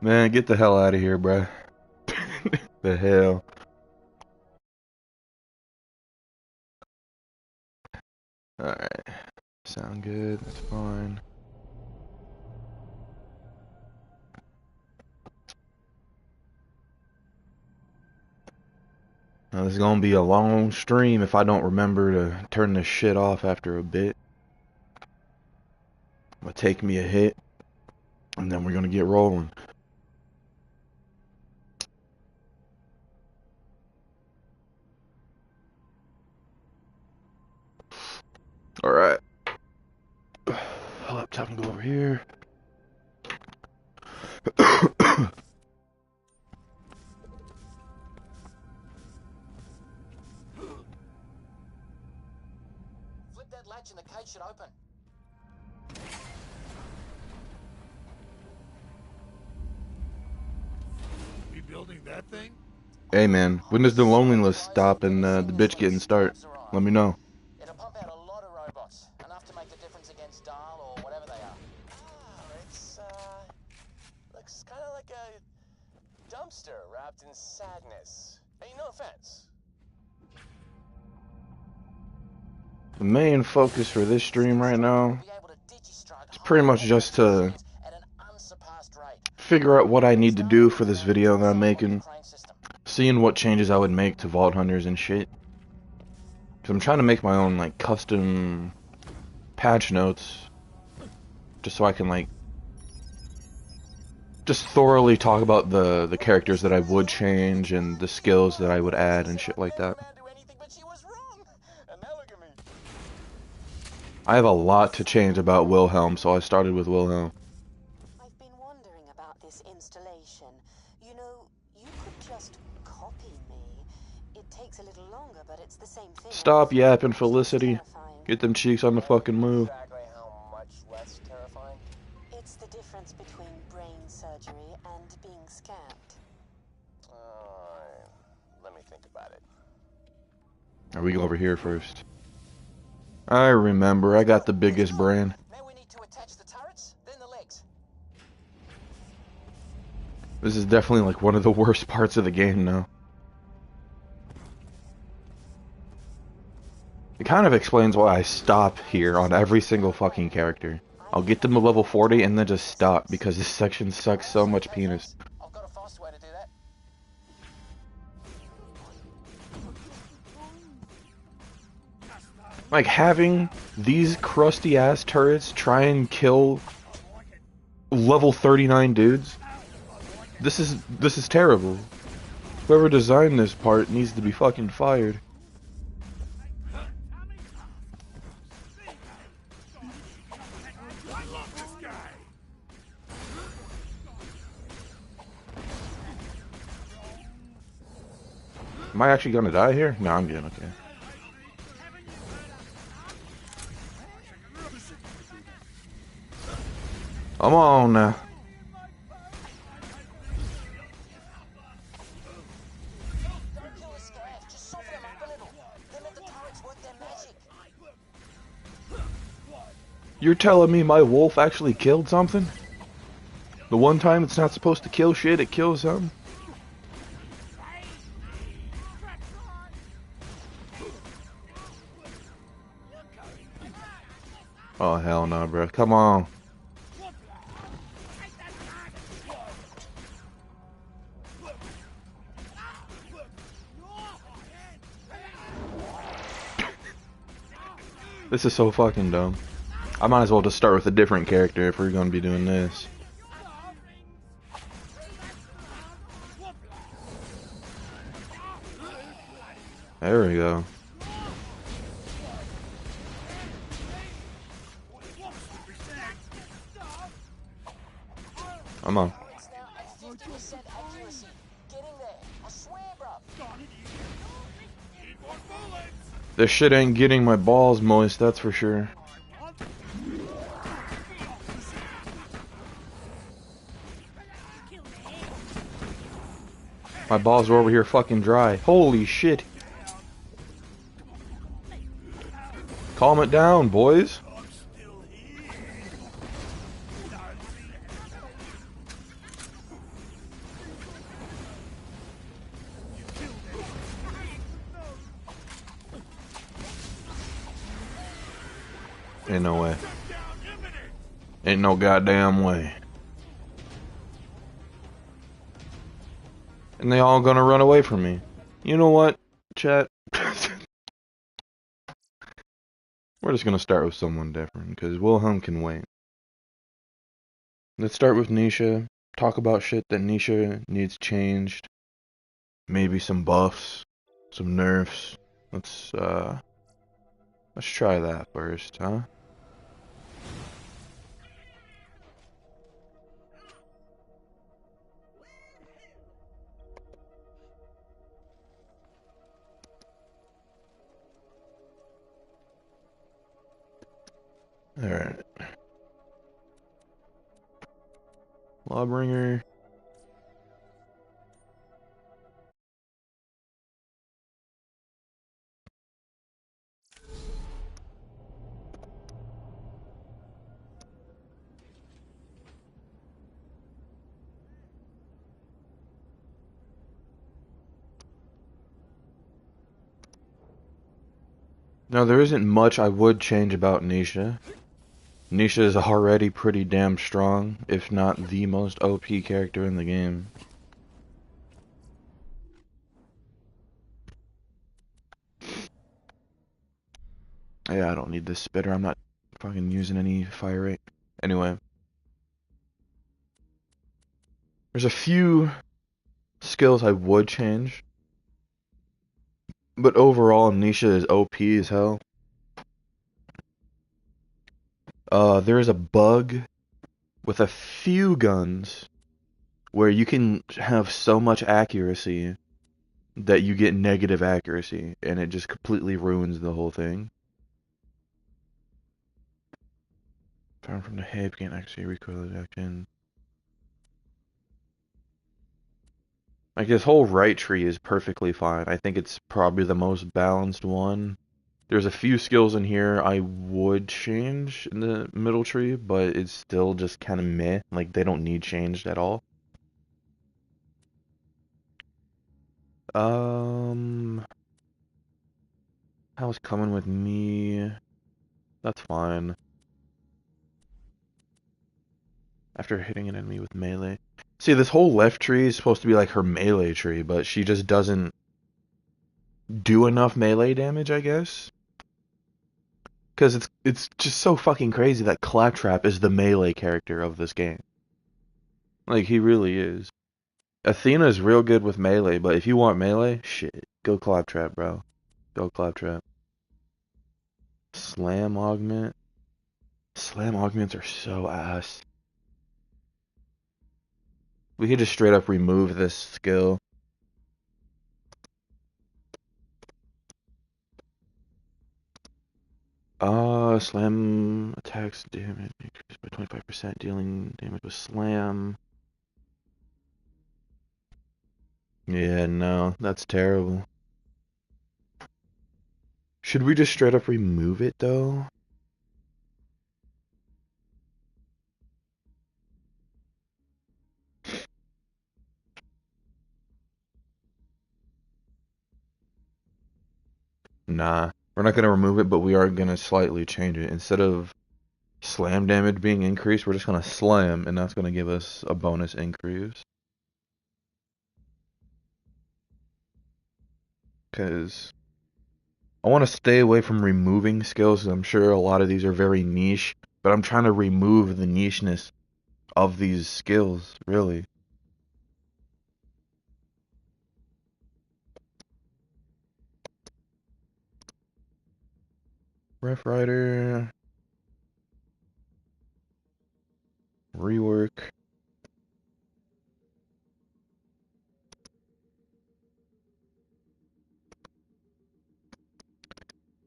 Man, get the hell out of here, bruh. The hell. Alright. Sound good, that's fine. Now, this is gonna be a long stream if I don't remember to turn this shit off after a bit. It'll take me a hit, and then we're gonna get rolling. Alright. Laptop can go over here. Flip that latch and the cage should open. Rebuilding that thing? Hey man, when does the loneliness stop and the bitch getting start? Let me know. It'll pump out a lot of robots, enough to make the difference against Dahl or whatever they are. It's looks kind of like a dumpster wrapped in sadness. Hey, no offense. The main focus for this stream right now is pretty much just to figure out what I need to do for this video that I'm making. Seeing what changes I would make to Vault Hunters and shit. Cause I'm trying to make my own like custom patch notes. Just so I can like just thoroughly talk about the characters that I would change and the skills that I would add and shit like that. I have a lot to change about Wilhelm, so I started with Wilhelm. I've been wondering about this installation. You know, you could just copy me. It takes a little longer, but it's the same thing. Stop yapping, Felicity. Get them cheeks on the fucking move. Exactly how much less terrifying? It's the difference between brain surgery and being scanned. Let me think about it. Alright, we go over here first. I remember, I got the biggest brain. Now we need to attach the turrets, then the legs. This is definitely like one of the worst parts of the game now. It kind of explains why I stop here on every single fucking character. I'll get them to level 40 and then just stop because this section sucks so much penis. I've got a fast way to do that. Like having these crusty ass turrets try and kill level 39 dudes. This is terrible. Whoever designed this part needs to be fucking fired. Am I actually gonna die here? No, I'm good, okay. Come on now. Don't kill the scavs, just soften them up a little. Then let the turrets work their magic. You're telling me my wolf actually killed something? The one time it's not supposed to kill shit, it kills something? Oh hell no, bro. Come on. This is so fucking dumb. I might as well just start with a different character if we're gonna be doing this. There we go. Come on. It's now at 50% accuracy. Get in there. I swear, bruv. This shit ain't getting my balls moist, that's for sure. My balls are over here fucking dry. Holy shit. Calm it down, boys. Ain't no way. Ain't no goddamn way. And they all gonna run away from me. You know what, chat? We're just gonna start with someone different, because Wilhelm can wait. Let's start with Nisha. Talk about shit that Nisha needs changed. Maybe some buffs, some nerfs. Let's try that first, huh? Alright. Lawbringer. Now, there isn't much I would change about Nisha. Nisha is already pretty damn strong, if not the most OP character in the game. Yeah, I don't need this spitter. I'm not fucking using any fire rate. Anyway. There's a few skills I would change. But overall, Nisha is OP as hell. There is a bug with a few guns where you can have so much accuracy that you get negative accuracy, and it just completely ruins the whole thing. Found from the hip, gain accuracy, recoil action. Like, this whole right tree is perfectly fine. I think it's probably the most balanced one. There's a few skills in here I would change in the middle tree, but it's still just kind of meh. Like, they don't need changed at all. How's coming with me? That's fine. After hitting an enemy with melee. See, this whole left tree is supposed to be like her melee tree, but she just doesn't do enough melee damage, I guess. Because it's just so fucking crazy that Claptrap is the melee character of this game. Like, he really is. Athena is real good with melee, but if you want melee, shit, go Claptrap, bro. Go Claptrap. Slam augment. Slam augments are so ass. We could just straight up remove this skill. Slam attacks damage increased by 25%, dealing damage with slam. Yeah, no, that's terrible. Should we just straight up remove it, though? Nah, we're not gonna remove it, but we are gonna slightly change it. Instead of slam damage being increased, we're just gonna slam, and that's gonna give us a bonus increase. Because I want to stay away from removing skills, 'cause I'm sure a lot of these are very niche, but I'm trying to remove the nicheness of these skills, really. Rough Rider. Rework.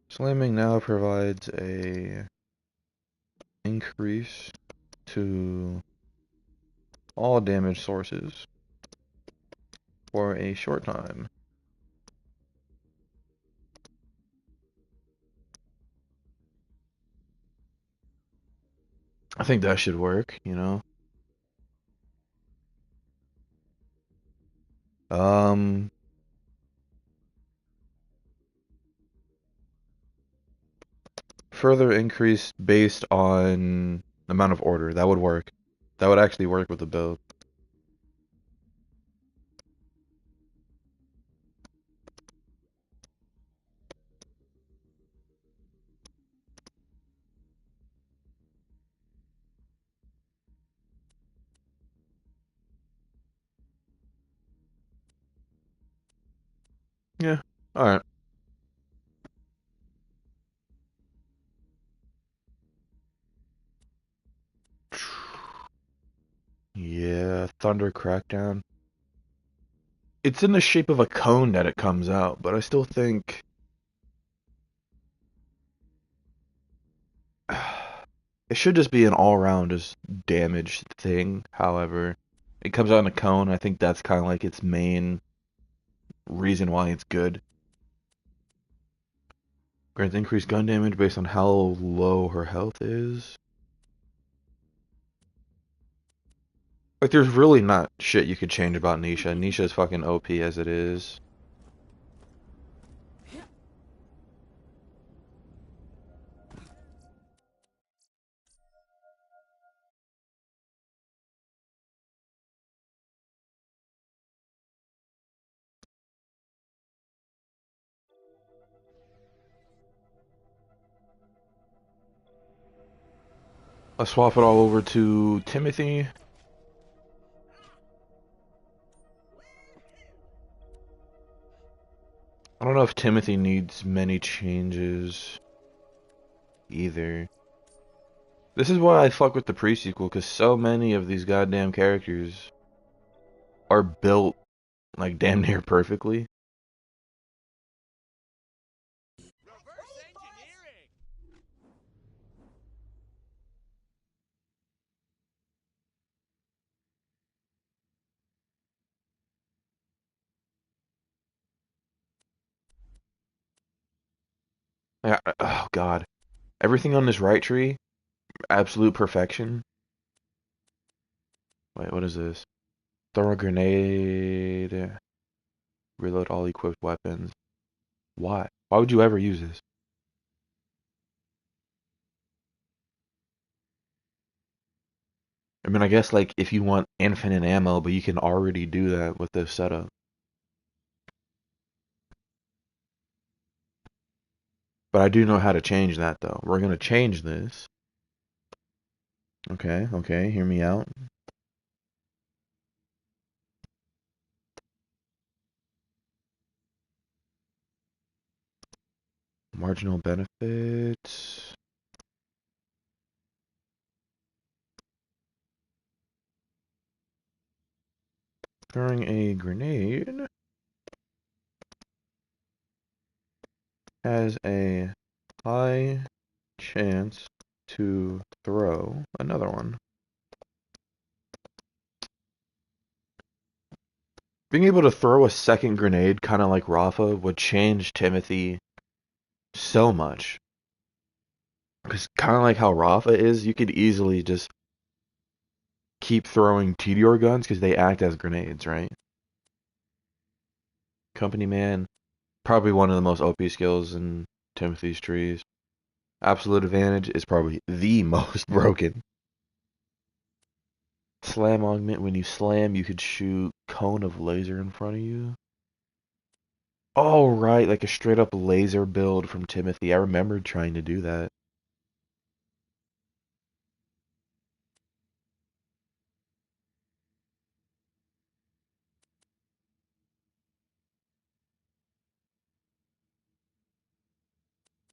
Slamming now provides a increase to all damage sources for a short time. I think that should work, you know. further increase based on amount of order. That would work. That would actually work with the build. Yeah. Alright. Yeah, Thunder Crackdown. It's in the shape of a cone that it comes out, but I still think it should just be an all-round just damage thing. However, it comes out in a cone. I think that's kind of like its main reason why it's good. Grants increased gun damage based on how low her health is. Like, there's really not shit you could change about Nisha. Nisha's fucking OP as it is. I'll swap it all over to Timothy. I don't know if Timothy needs many changes either. This is why I fuck with the pre-sequel, because so many of these goddamn characters are built like damn near perfectly. Yeah, oh god. Everything on this right tree, absolute perfection. Wait, what is this? Throw a grenade. Reload all equipped weapons. Why? Why would you ever use this? I mean, I guess like if you want infinite ammo, but you can already do that with this setup. But I do know how to change that though. We're gonna change this. Okay, okay, hear me out. Marginal benefits. Throwing a grenade has a high chance to throw another one. Being able to throw a second grenade, kind of like Rafa, would change Timothy so much. Because kind of like how Rafa is, you could easily just keep throwing Meteor guns because they act as grenades, right? Company Man, probably one of the most OP skills in Timothy's trees. Absolute Advantage is probably the most broken. Slam Augment, when you slam, you could shoot cone of laser in front of you. Oh, right, like a straight up laser build from Timothy. I remember trying to do that.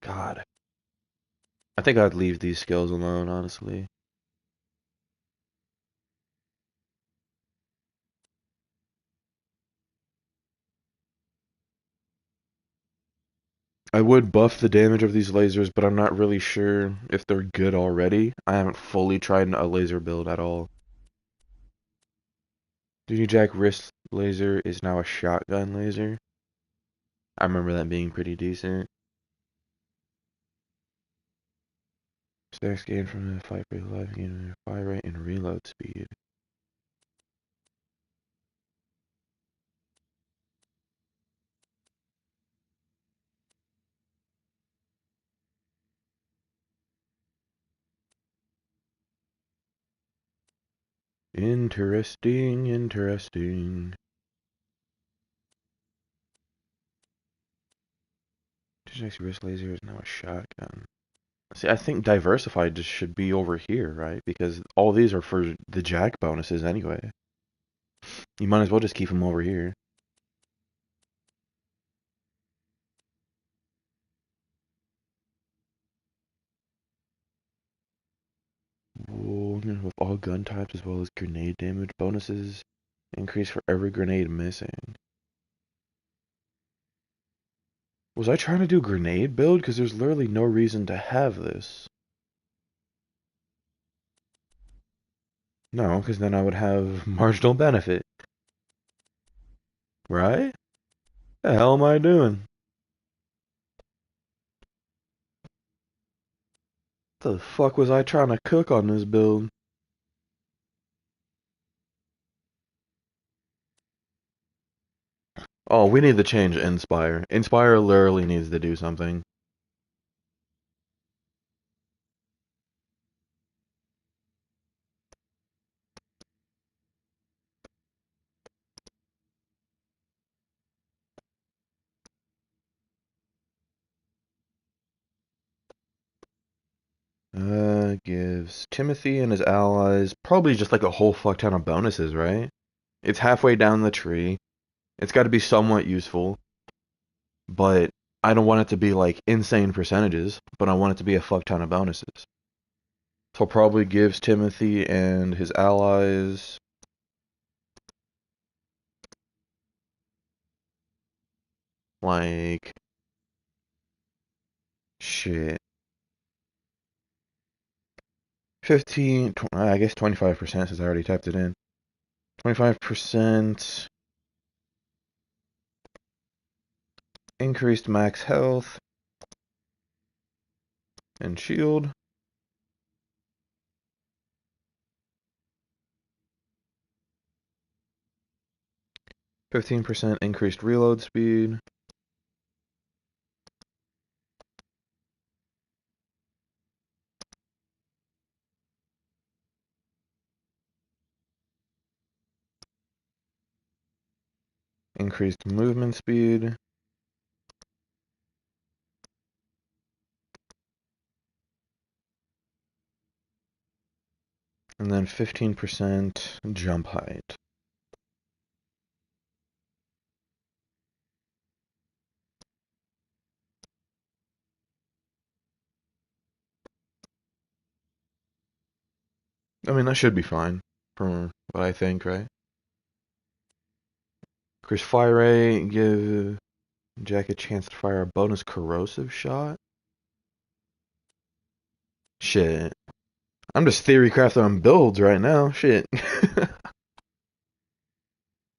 God. I think I'd leave these skills alone, honestly. I would buff the damage of these lasers, but I'm not really sure if they're good already. I haven't fully tried a laser build at all. Duty Jack wrist laser is now a shotgun laser. I remember that being pretty decent. Stacks gain from the fight rate, life gain, fire rate, and reload speed. Interesting, interesting. Digital wrist laser is now a shotgun. See, I think diversified just should be over here, right? Because all these are for the jack bonuses anyway. You might as well just keep them over here. With all gun types as well as grenade damage bonuses. Increase for every grenade missing. Was I trying to do grenade build? Because there's literally no reason to have this. No, because then I would have marginal benefit. Right? The hell am I doing? The fuck was I trying to cook on this build? Oh, we need to change Inspire. Inspire literally needs to do something. Gives Timothy and his allies probably just like a whole fuck ton of bonuses, right? It's halfway down the tree. It's got to be somewhat useful, but I don't want it to be like insane percentages, but I want it to be a fuck ton of bonuses. So probably gives Timothy and his allies like shit. 15, I guess 25% since I already typed it in. 25% increased max health and shield. 15% increased reload speed. Increased movement speed. And then 15% jump height. I mean, that should be fine for what I think, right? Increase fire rate, give Jack a chance to fire a bonus corrosive shot. Shit. I'm just theory crafting on builds right now. Shit.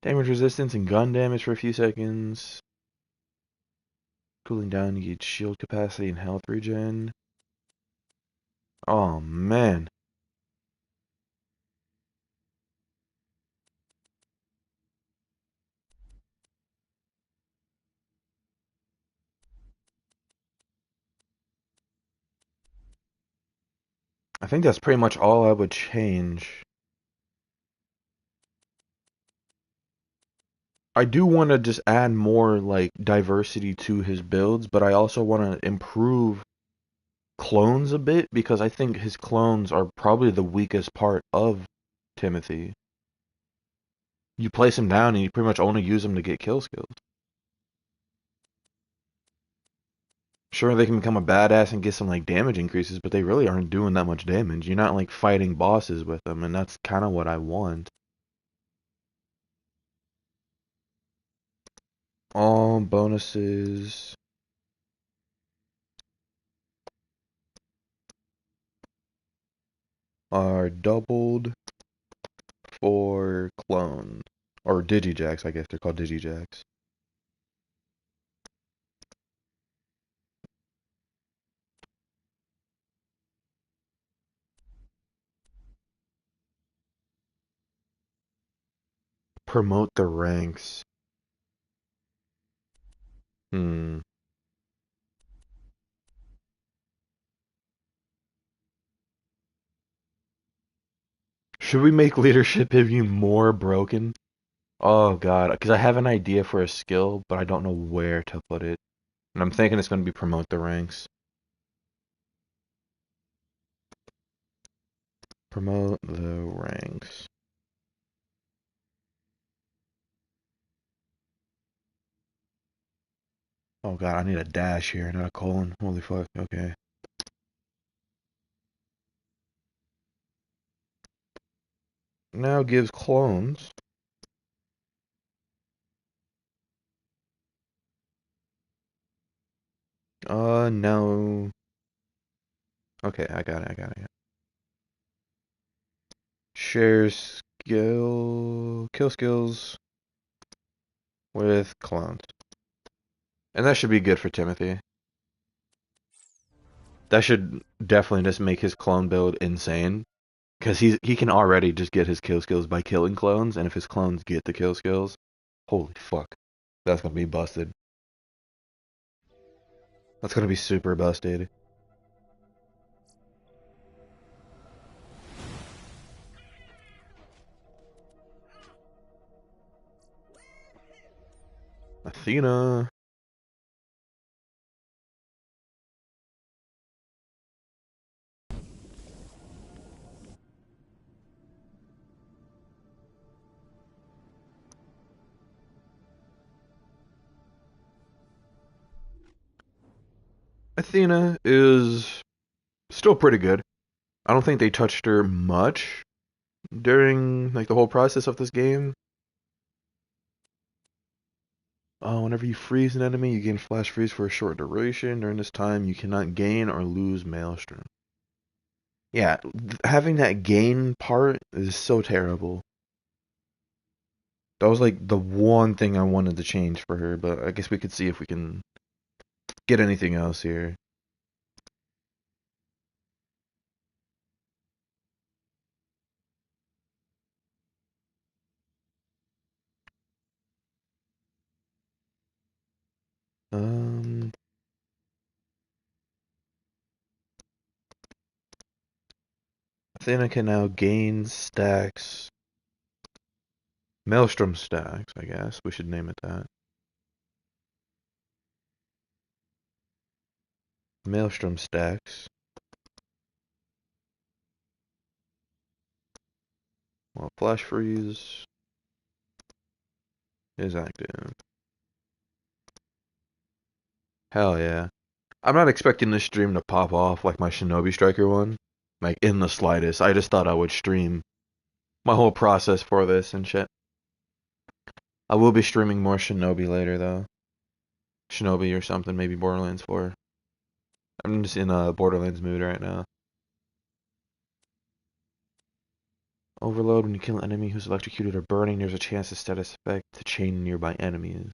Damage resistance and gun damage for a few seconds. Cooling down, you get shield capacity and health regen. Oh, man. I think that's pretty much all I would change. I do want to just add more, like, diversity to his builds, but I also want to improve clones a bit, because I think his clones are probably the weakest part of Timothy. You place him down and you pretty much only use him to get kill skills. Sure, they can become a badass and get some like damage increases, but they really aren't doing that much damage. You're not like fighting bosses with them, and that's kind of what I want. All bonuses are doubled for clones. Or Digijacks, I guess they're called Digijacks. Promote the ranks. Hmm. Should we make leadership even more broken? Oh god, because I have an idea for a skill, but I don't know where to put it. And I'm thinking it's going to be promote the ranks. Promote the ranks. Oh god, I need a dash here, not a colon. Holy fuck, okay. Now gives clones. No. Okay, I got it. Share kill skills with clones. And that should be good for Timothy. That should definitely just make his clone build insane. Because he can already just get his kill skills by killing clones, and if his clones get the kill skills, holy fuck. That's gonna be busted. That's gonna be super busted. Athena. Athena is still pretty good. I don't think they touched her much during like the whole process of this game. Whenever you freeze an enemy, you gain flash freeze for a short duration. During this time, you cannot gain or lose Maelstrom. Yeah, having that gain part is so terrible. That was like the one thing I wanted to change for her, but I guess we could see if we can get anything else here. Um, Athena can now gain stacks. Maelstrom stacks, I guess. We should name it that. Maelstrom stacks. Well, flash freeze is active. Hell yeah. I'm not expecting this stream to pop off like my Shinobi Striker one. Like, in the slightest. I just thought I would stream my whole process for this and shit. I will be streaming more Shinobi later, though. Shinobi or something, maybe Borderlands 4. I'm just in a Borderlands mood right now. Overload, when you kill an enemy who's electrocuted or burning, there's a chance the status effect to chain nearby enemies.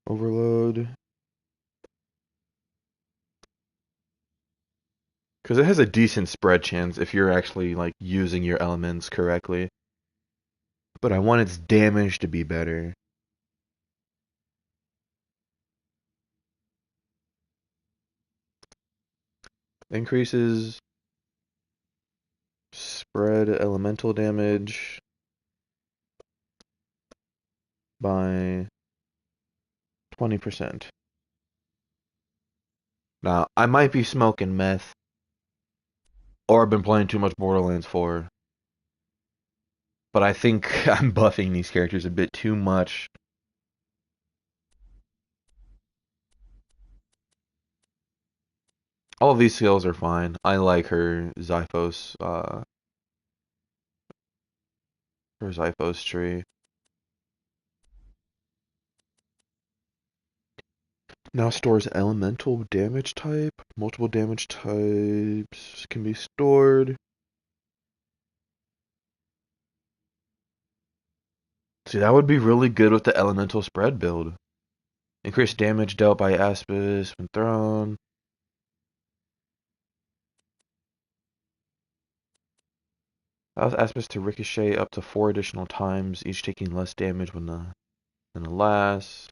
Overload. Because it has a decent spread chance if you're actually, like, using your elements correctly. But I want its damage to be better. Increases spread elemental damage by 20%. Now, I might be smoking meth, or I've been playing too much Borderlands 4. But I think I'm buffing these characters a bit too much. All of these skills are fine. I like her Xiphos tree. Now stores elemental damage type. Multiple damage types can be stored. See, that would be really good with the elemental spread build. Increase damage dealt by Aspis when thrown. Allows Aspis to ricochet up to 4 additional times, each taking less damage than the last.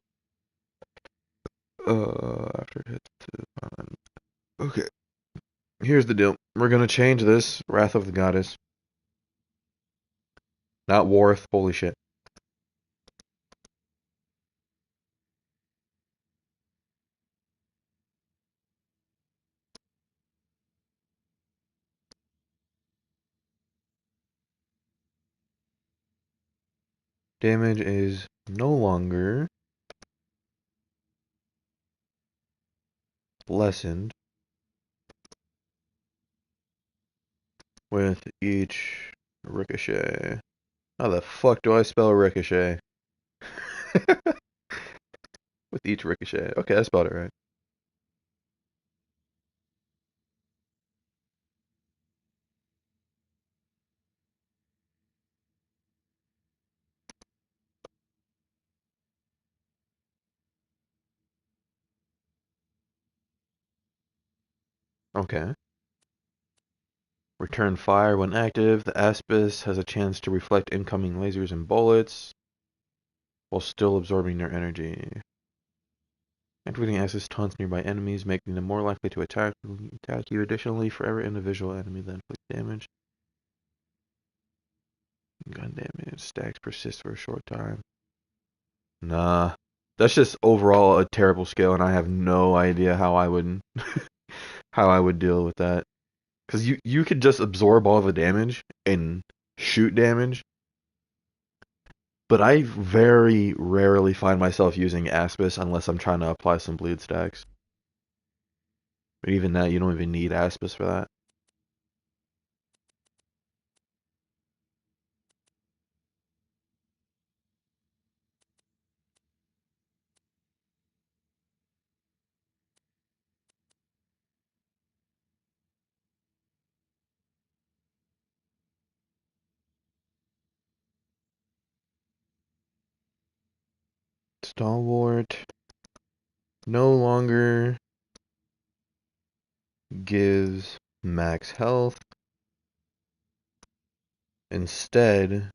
After it hits 2 times. Okay. Here's the deal. We're gonna change this. Wrath of the Goddess. Not Warth. Holy shit. Damage is no longer lessened with each ricochet. How the fuck do I spell ricochet? With each ricochet. Okay, I spelled it right. Okay. Return fire when active. The Aspis has a chance to reflect incoming lasers and bullets while still absorbing their energy. Activating Aspis taunts nearby enemies, making them more likely to attack you. Additionally, for every individual enemy that inflicts damage, gun damage stacks persist for a short time. Nah. That's just overall a terrible skill, and I have no idea how I would how I would deal with that. Because you could just absorb all the damage and shoot damage, but I very rarely find myself using Aspis unless I'm trying to apply some bleed stacks. But even that, you don't even need Aspis for that. Stalwart no longer gives max health. Instead,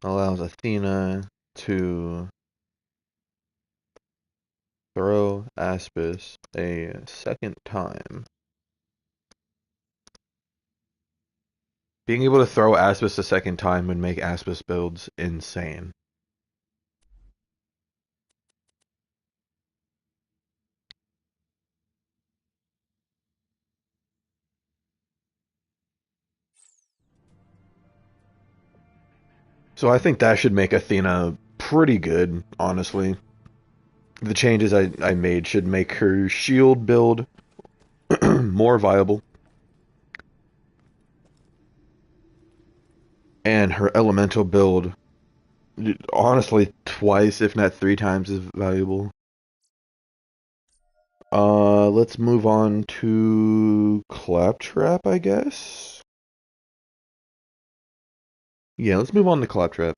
allows Athena to throw Aspis a second time. Being able to throw Aspis a second time would make Aspis builds insane. So I think that should make Athena pretty good, honestly. The changes I made should make her shield build more viable. And her elemental build, honestly, twice, if not 3 times as valuable. Let's move on to Claptrap, I guess? Yeah, let's move on to Claptrap.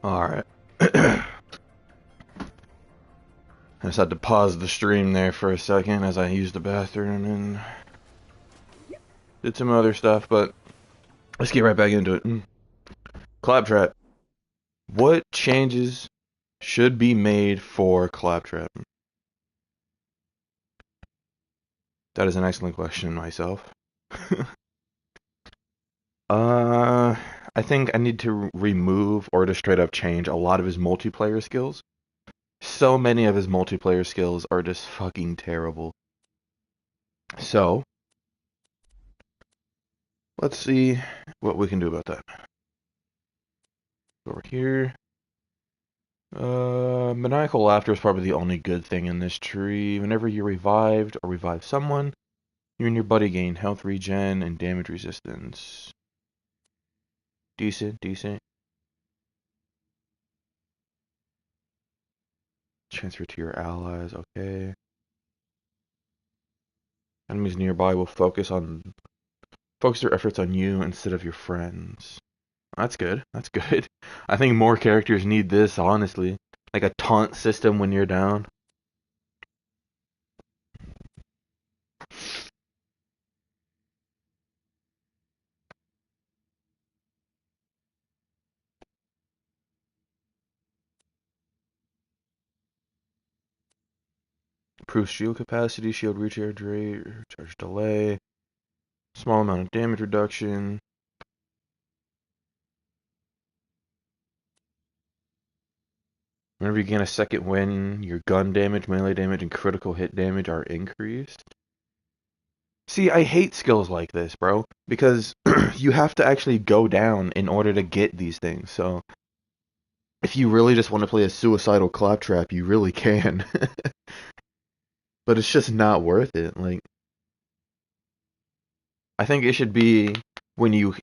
Alright. I just had to pause the stream there for a second as I used the bathroom and did some other stuff, but let's get right back into it. Claptrap. What changes should be made for Claptrap? That is an excellent question myself. I think I need to remove or to straight up change a lot of his multiplayer skills. So many of his multiplayer skills are just fucking terrible. So, let's see what we can do about that. Over here. Maniacal laughter is probably the only good thing in this tree. Whenever you're revived or revive someone, you and your buddy gain health regen and damage resistance. Decent, decent. Transfer to your allies, okay. Enemies nearby will focus their efforts on you instead of your friends. That's good. That's good. I think more characters need this, honestly. Like a taunt system when you're down. Improves shield capacity, shield recharge rate, charge delay, small amount of damage reduction. Whenever you gain a second win, your gun damage, melee damage, and critical hit damage are increased. See, I hate skills like this, bro, because you have to actually go down in order to get these things. So, if you really just want to play a suicidal claptrap, you really can. But it's just not worth it. Like, I think it should be when you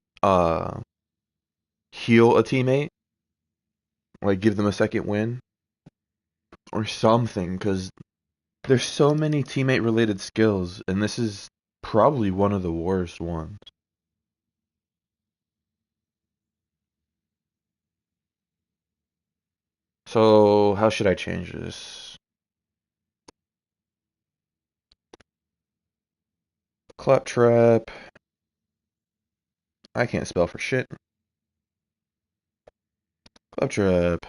heal a teammate, like give them a second win or something, because there's so many teammate related skills, and this is probably one of the worst ones. So, how should I change this? Claptrap. I can't spell for shit. Claptrap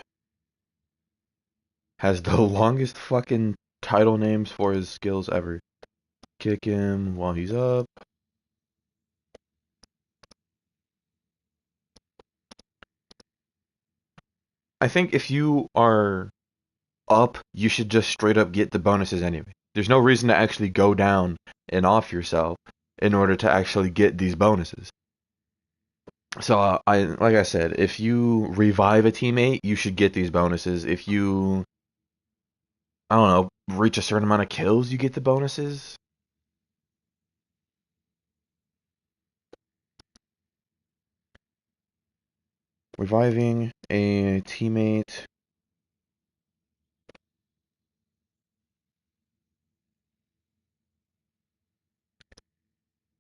has the longest fucking title names for his skills ever. Kick him while he's up. I think if you are up, you should just straight up get the bonuses anyway. There's no reason to actually go down and off yourself in order to actually get these bonuses. So like I said, if you revive a teammate, you should get these bonuses. If you, I don't know, reach a certain amount of kills, you get the bonuses. Reviving a teammate.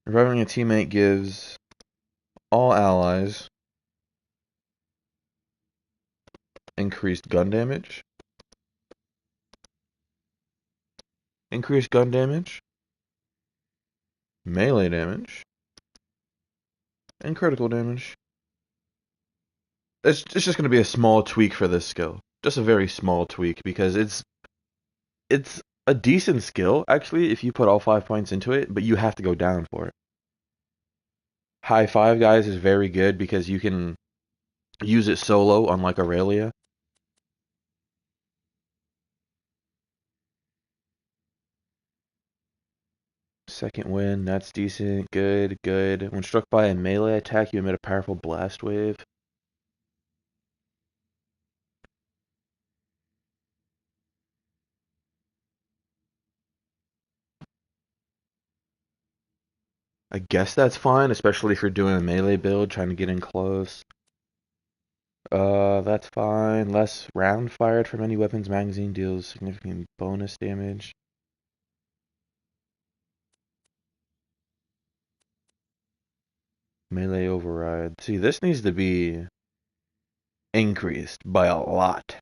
Reviving a teammate gives all allies increased gun damage, melee damage, and critical damage. It's just going to be a small tweak for this skill. Just a very small tweak, because it's a decent skill, actually, if you put all 5 points into it, but you have to go down for it. High Five Guys is very good because you can use it solo, unlike Aurelia. Second win, that's decent. Good, good. When struck by a melee attack, you emit a powerful blast wave. I guess that's fine, especially if you're doing a melee build, trying to get in close. That's fine. Less round fired from any weapons magazine deals significant bonus damage. Melee override. See, this needs to be increased by a lot.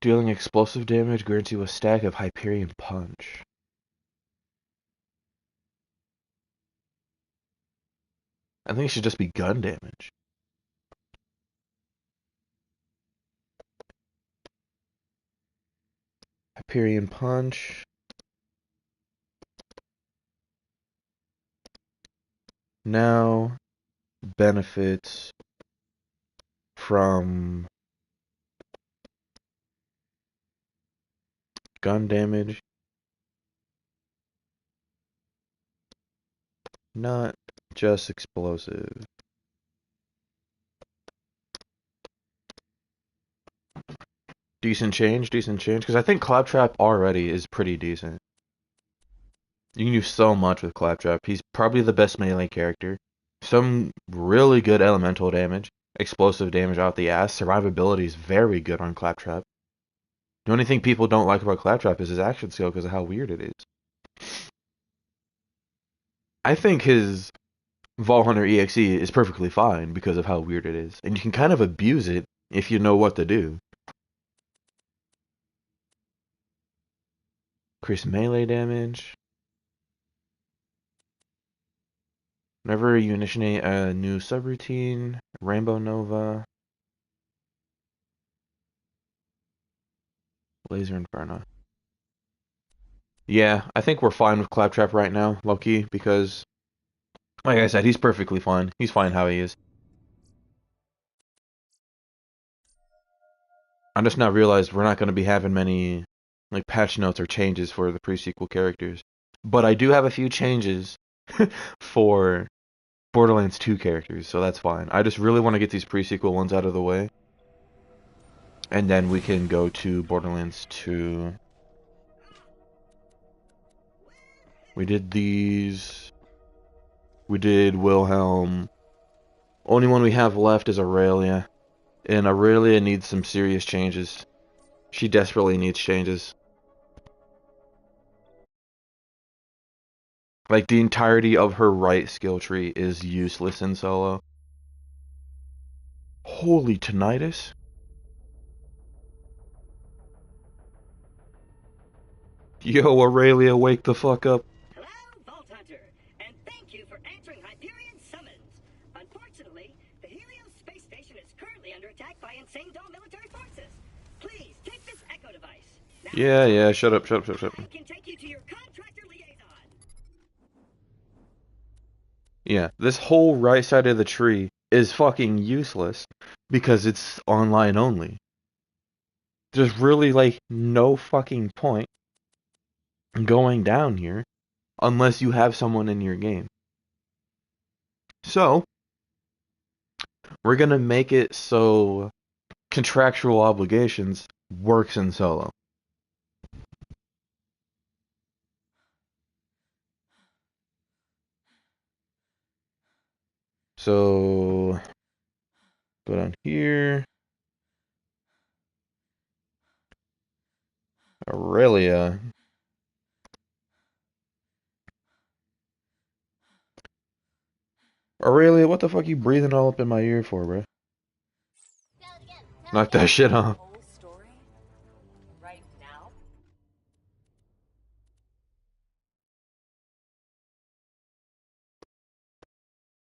Dealing explosive damage grants you a stack of Hyperion Punch. I think it should just be gun damage. Hyperion Punch. Now benefits from gun damage, not just explosive. Decent change, because I think Claptrap already is pretty decent. You can do so much with Claptrap. He's probably the best melee character. Some really good elemental damage, explosive damage out the ass. Survivability is very good on Claptrap. The only thing people don't like about Claptrap is his action skill because of how weird it is. I think his Vault Hunter EXE is perfectly fine because of how weird it is. And you can kind of abuse it if you know what to do. Increase melee damage. Whenever you initiate a new subroutine, Rainbow Nova, Laser Inferno. Yeah, I think we're fine with Claptrap right now, low-key, because, like I said, he's perfectly fine. He's fine how he is. I just now realized we're not going to be having many, like, patch notes or changes for the pre-sequel characters. But I do have a few changes for Borderlands 2 characters, so that's fine. I just really want to get these pre-sequel ones out of the way. And then we can go to Borderlands 2. We did these. We did Wilhelm. Only one we have left is Aurelia. And Aurelia needs some serious changes. She desperately needs changes. Like, the entirety of her right skill tree is useless in solo. Holy tinnitus. Yo, Aurelia, wake the fuck up. Hello, Vault Hunter, and thank you for answering Hyperion summons. Unfortunately, the Helios space station is currently under attack by insane Dome military forces. Please take this echo device. Now, Yeah, shut up. I can take you to your contractor liaison. Yeah, this whole right side of the tree is fucking useless because it's online only. There's really, like, no fucking point going down here unless you have someone in your game. So, we're gonna make it so contractual obligations works in solo. So, go down here. Aurelia. Aurelia, what the fuck you breathing all up in my ear for, bro? Knock that shit off. Whole story right now.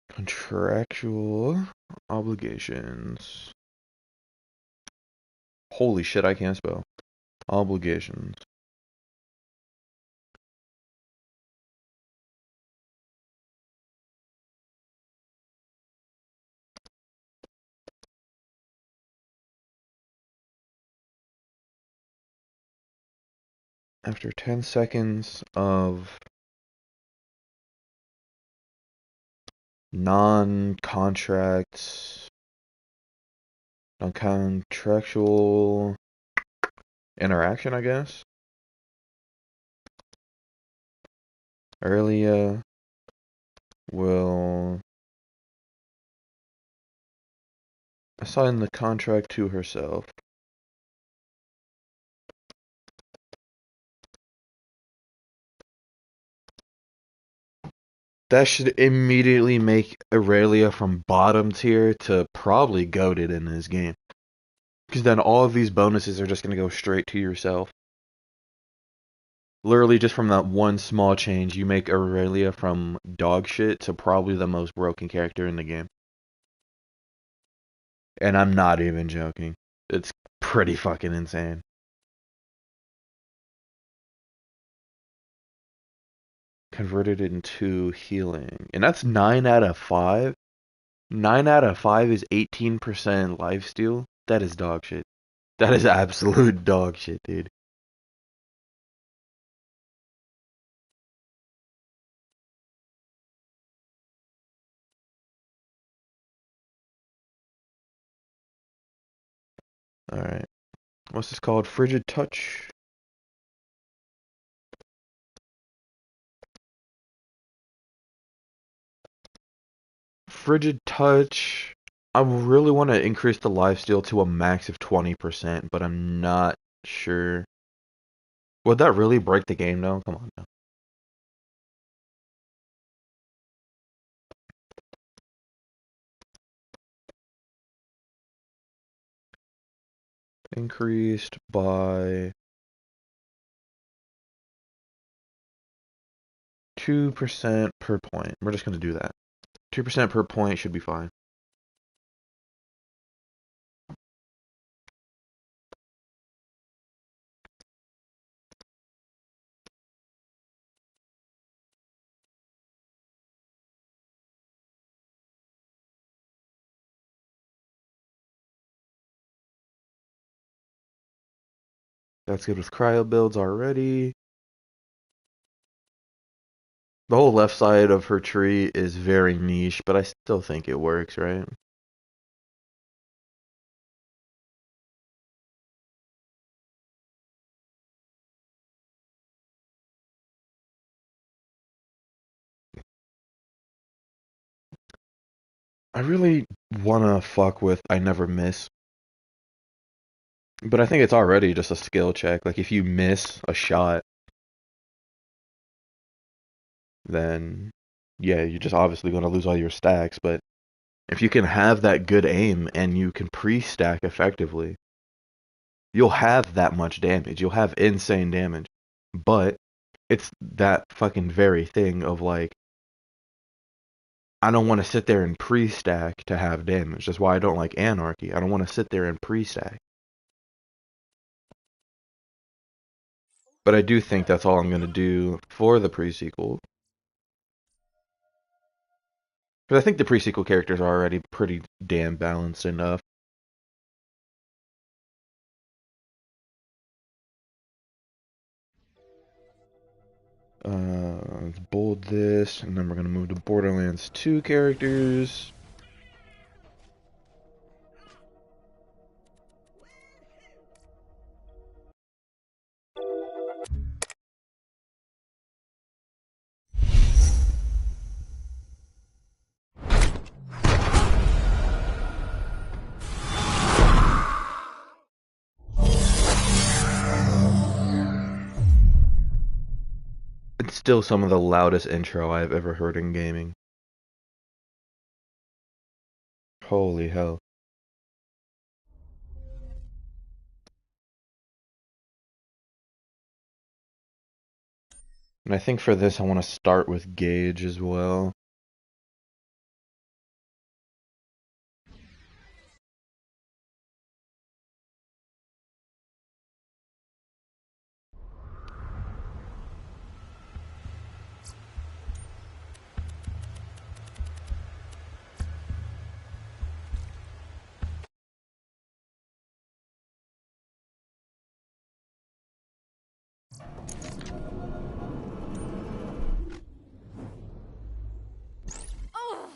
Contractual obligations. Holy shit, I can't spell. Obligations. After 10 seconds of non-contracts, non-contractual interaction, I guess. Aurelia will assign the contract to herself. That should immediately make Aurelia from bottom tier to probably goated in this game. Because then all of these bonuses are just going to go straight to yourself. Literally just from that one small change, you make Aurelia from dog shit to probably the most broken character in the game. And I'm not even joking. It's pretty fucking insane. Converted into healing. And that's 9 out of 5. 9 out of 5 is 18% lifesteal. That is dog shit. That is absolute dog shit, dude. Alright. What's this called? Frigid Touch? Frigid Touch. I really want to increase the lifesteal to a max of 20%, but I'm not sure. Would that really break the game though? Come on now. Increased by 2% per point. We're just going to do that. 2% per point should be fine. That's good with cryo builds already. The whole left side of her tree is very niche, but I still think it works, right? I really wanna fuck with I Never Miss. But I think it's already just a skill check. Like if you miss a shot, then yeah, you're just obviously gonna lose all your stacks. But if you can have that good aim and you can pre-stack effectively, you'll have that much damage. You'll have insane damage. But it's that fucking very thing of like, I don't want to sit there and pre-stack to have damage. That's why I don't like Anarchy. I don't want to sit there and pre-stack. But I do think that's all I'm going to do for the pre-sequel. Because I think the pre-sequel characters are already pretty damn balanced enough. Let's bold this, and then we're going to move to Borderlands 2 characters. It's still some of the loudest intro I've ever heard in gaming. Holy hell. And I think for this I want to start with Gage as well.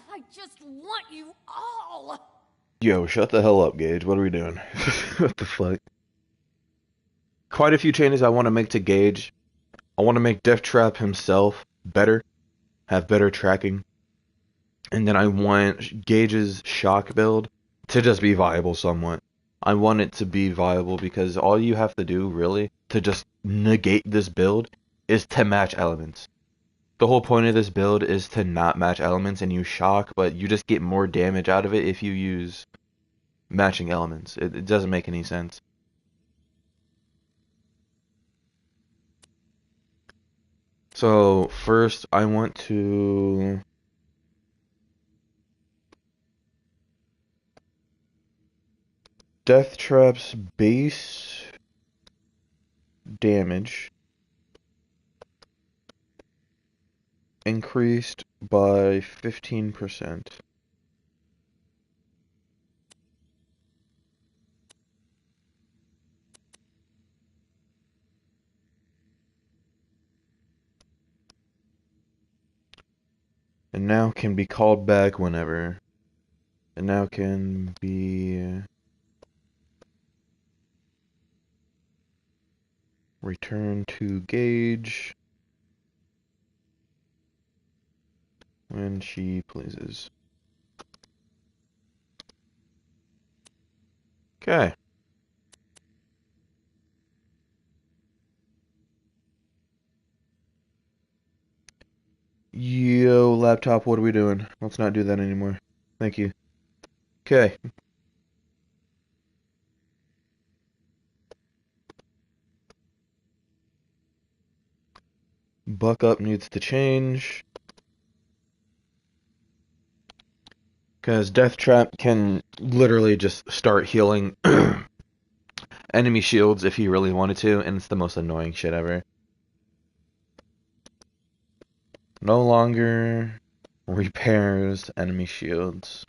I just want you all! Yo, shut the hell up, Gage. What are we doing? What the fuck? Quite a few changes I want to make to Gage. I want to make Death Trap himself better, have better tracking. And then I want Gage's shock build to just be viable somewhat. I want it to be viable because all you have to do, really, to just negate this build is to match elements. The whole point of this build is to not match elements and use shock, but you just get more damage out of it if you use matching elements. It doesn't make any sense. So first I want to Death Trap's base damage increased by 15%. And now can be called back whenever. And now can be return to gauge when she pleases. Okay. Yo, laptop, what are we doing? Let's not do that anymore. Thank you. Okay. Buck up needs to change. Because Death Trap can literally just start healing enemy shields if he really wanted to, and it's the most annoying shit ever. No longer repairs enemy shields.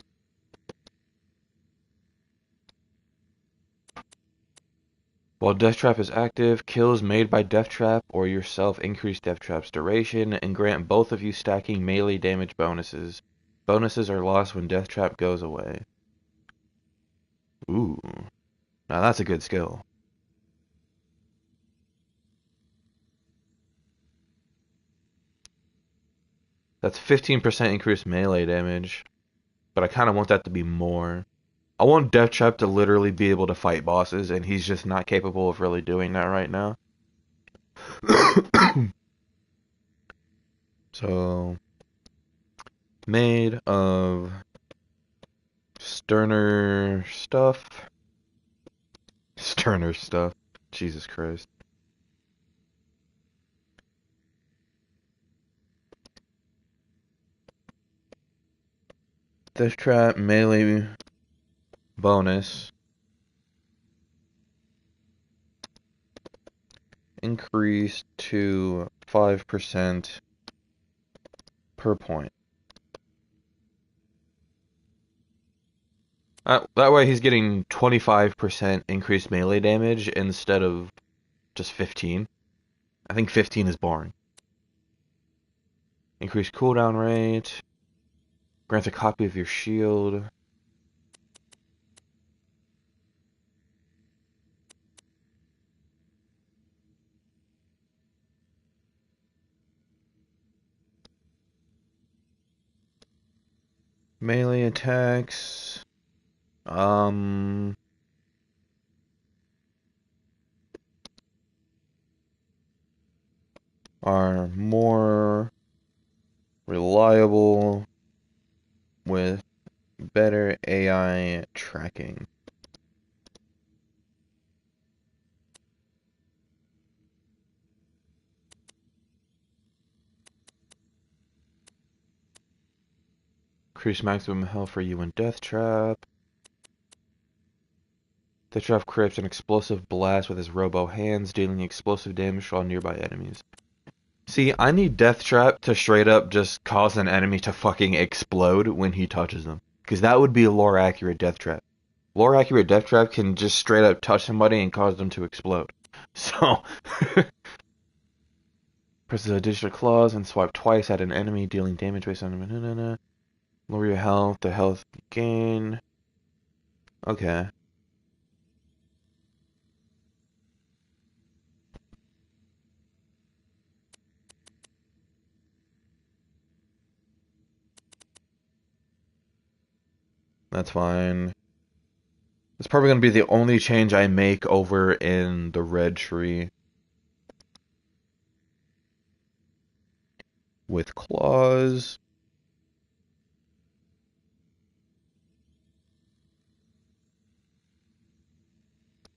While Death Trap is active, kills made by Death Trap or yourself increase Death Trap's duration and grant both of you stacking melee damage bonuses. Bonuses are lost when Death Trap goes away. Ooh. Now that's a good skill. That's 15% increased melee damage. But I kind of want that to be more. I want Death Trap to literally be able to fight bosses, and he's just not capable of really doing that right now. So, made of Sterner stuff. Sterner stuff. Jesus Christ. Death Trap melee bonus. Increased to 5% per point. That way he's getting 25% increased melee damage instead of just 15. I think 15 is boring. Increased cooldown rate. Grants a copy of your shield. Melee attacks. Are more reliable with better AI tracking. Increase maximum health for you in Death Trap. Death Trap crits an explosive blast with his robo hands, dealing explosive damage to all nearby enemies. See, I need Death Trap to straight up just cause an enemy to fucking explode when he touches them. Because that would be a lore accurate Death Trap. Lore accurate Death Trap can just straight up touch somebody and cause them to explode. So, press the digital claws and swipe twice at an enemy, dealing damage based on lower your health, the health you gain. Okay. That's fine. It's probably going to be the only change I make over in the red tree. with claws.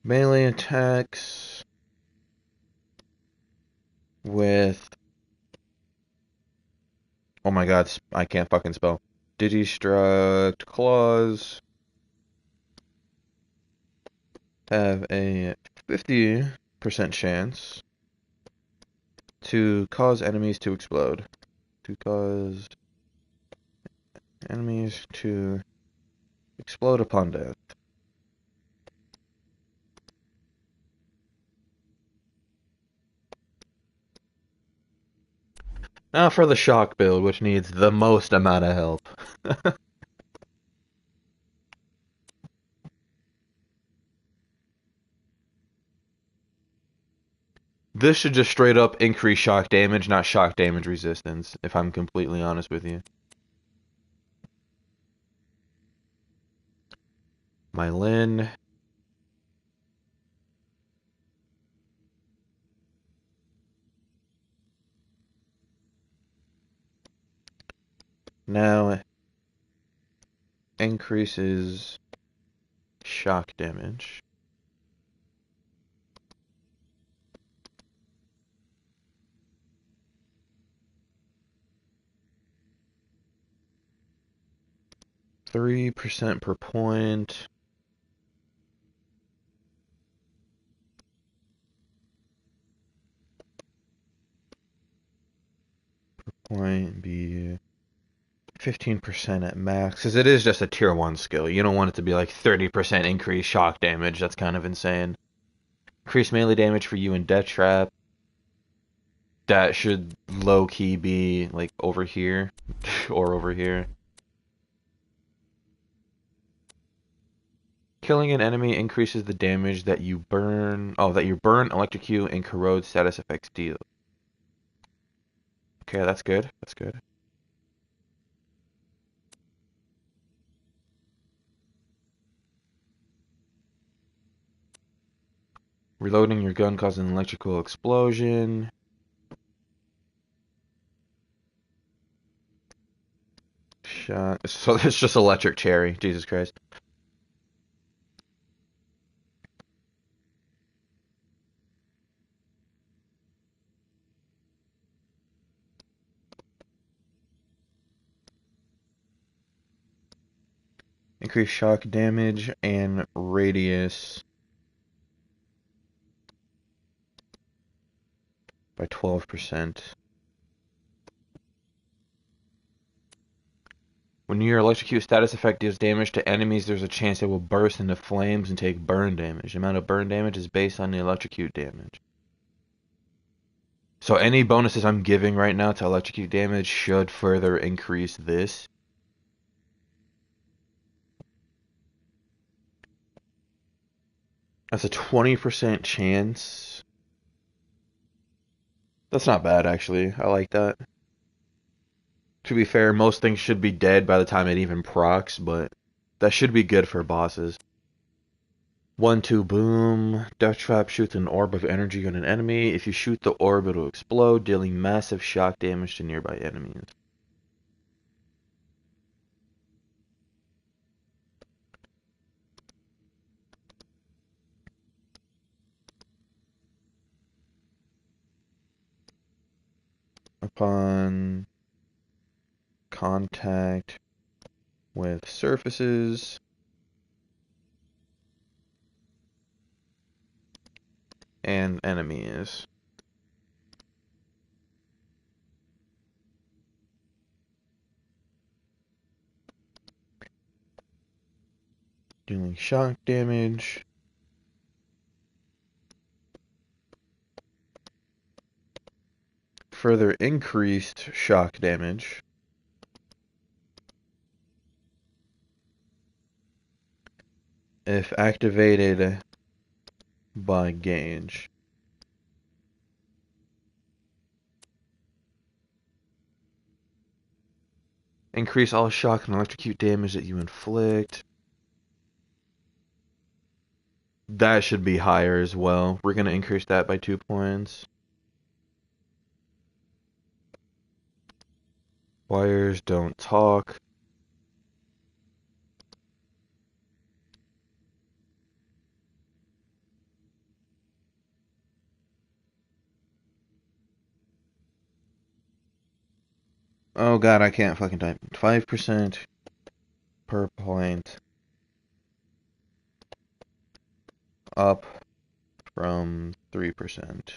Melee attacks with... Oh my god, I can't fucking spell. Digistruct claws have a 50% chance to cause enemies to explode. To cause enemies to explode upon death. Now for the shock build, which needs the most amount of help. This should just straight up increase shock damage, not shock damage resistance, if I'm completely honest with you. My Lin. Now increases shock damage. %3 per point. Point be 15% at max, because it is just a tier 1 skill. You don't want it to be like 30% increase shock damage. That's kind of insane. Increase melee damage for you in Death Trap. That should low-key be like over here or over here. Killing an enemy increases the damage that you burn, electrocute, and corrode status effects deal. Okay, that's good. That's good. Reloading your gun causes an electrical explosion. Shot. So it's just electric cherry. Jesus Christ. Increase shock damage and radius by 12%. When your electrocute status effect deals damage to enemies, there's a chance it will burst into flames and take burn damage. The amount of burn damage is based on the electrocute damage. So any bonuses I'm giving right now to electrocute damage should further increase this. That's a 20% chance. That's not bad, actually. I like that. To be fair, most things should be dead by the time it even procs, but that should be good for bosses. 1-2 boom. Death Trap shoots an orb of energy on an enemy. If you shoot the orb, it'll explode, dealing massive shock damage to nearby enemies. Upon contact with surfaces, and enemies. Dealing shock damage. Further increased shock damage. If activated by Gauge. Increase all shock and electrocute damage that you inflict. That should be higher as well. We're going to increase that by 2 points. Wires don't talk. Oh god, I can't fucking type. 5% per point. Up from 3%.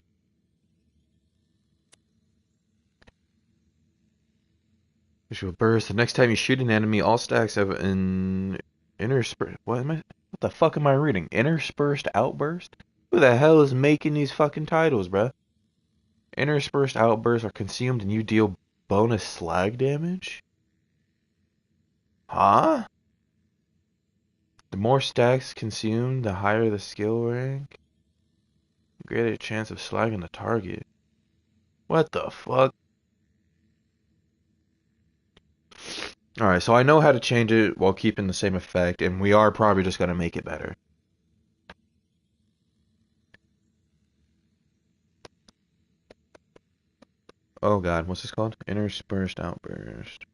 Visual burst. The next time you shoot an enemy, all stacks have an interspersed. What the fuck am I reading? Interspersed outburst? Who the hell is making these fucking titles, bruh? Interspersed outbursts are consumed and you deal bonus slag damage? Huh? The more stacks consumed, the higher the skill rank. Greater chance of slagging the target. What the fuck? Alright, so I know how to change it while keeping the same effect, and we are probably just gonna make it better. Oh god, what's this called? Interspersed outburst.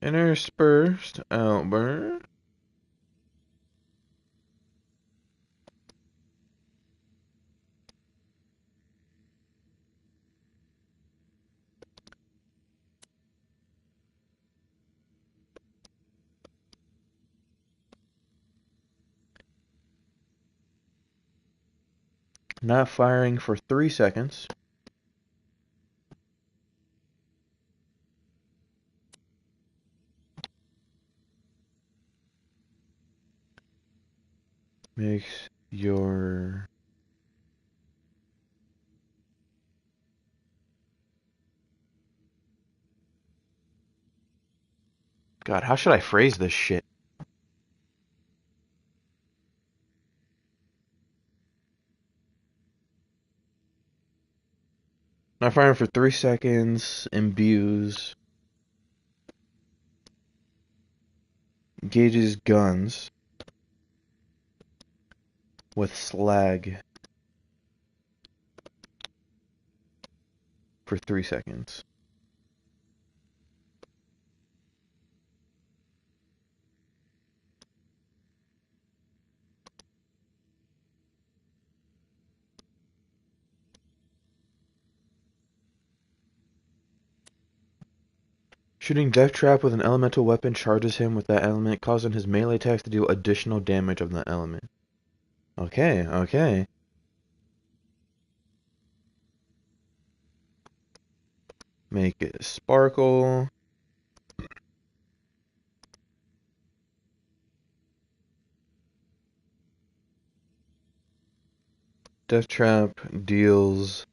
Interspersed outburst. Not firing for 3 seconds. Makes your... God, how should I phrase this shit? Not firing for 3 seconds. Imbues. Gauges guns. With slag. For 3 seconds. Shooting Death Trap with an elemental weapon charges him with that element, causing his melee attacks to do additional damage of that element. Okay, okay. Make it sparkle. Death Trap deals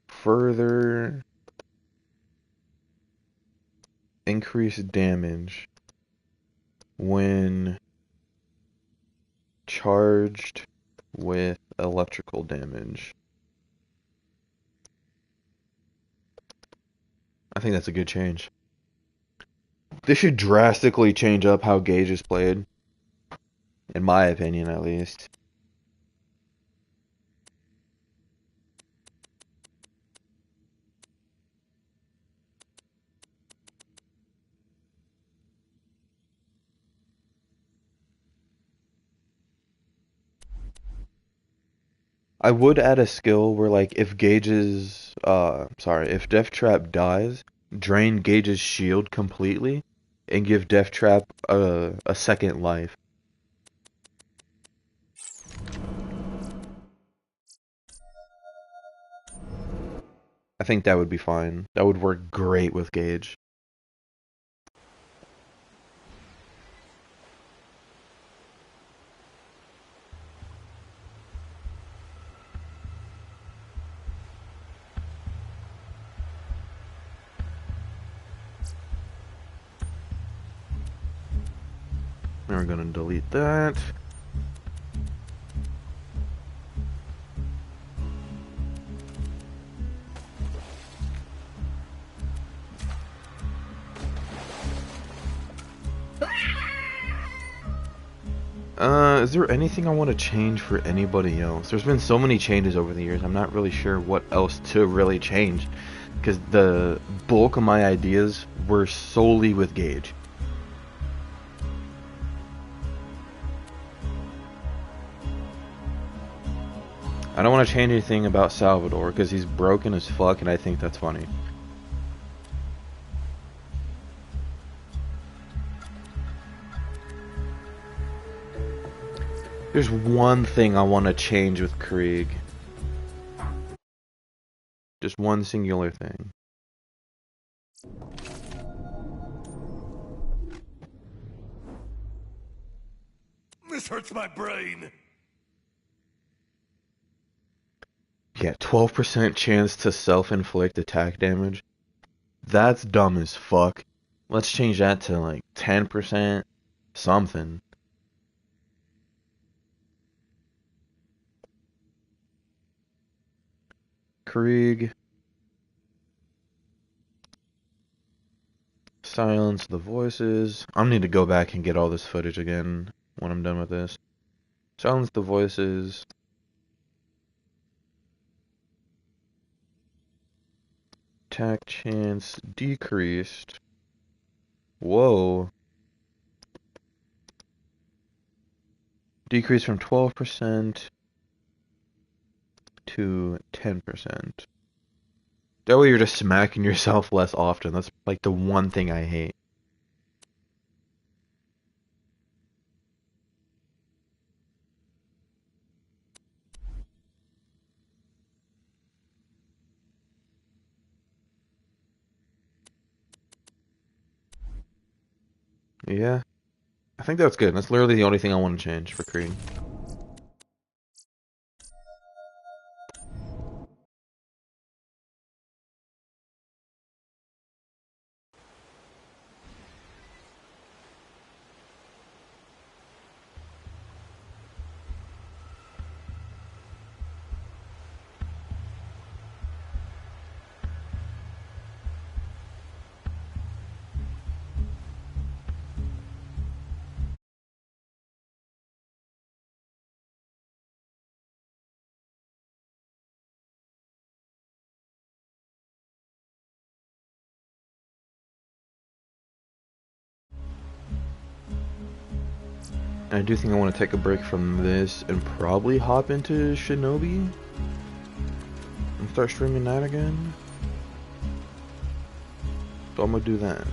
further increased damage when charged with electrical damage. I think that's a good change. This should drastically change up how Gage is played. In my opinion, at least. I would add a skill where, like, if if Death Trap dies, drain Gage's shield completely, and give Death Trap a second life. I think that would be fine. That would work great with Gage. Now we're gonna delete that. Is there anything I want to change for anybody else? There's been so many changes over the years, I'm not really sure what else to really change. because the bulk of my ideas were solely with Gage. I don't want to change anything about Salvador because he's broken as fuck and I think that's funny. There's one thing I want to change with Krieg. Just one singular thing. This hurts my brain. Yeah, 12% chance to self-inflict attack damage. That's dumb as fuck. Let's change that to like 10%, something. Krieg. Silence the voices. I'm gonna need to go back and get all this footage again when I'm done with this. Silence the voices. Attack chance decreased. Whoa. Decreased from 12% to 10%. That way you're just smacking yourself less often. That's like the one thing I hate. Yeah. I think that's good. That's literally the only thing I want to change for Krieg. I do think I want to take a break from this and probably hop into Shinobi and start streaming that again. So I'm gonna do that.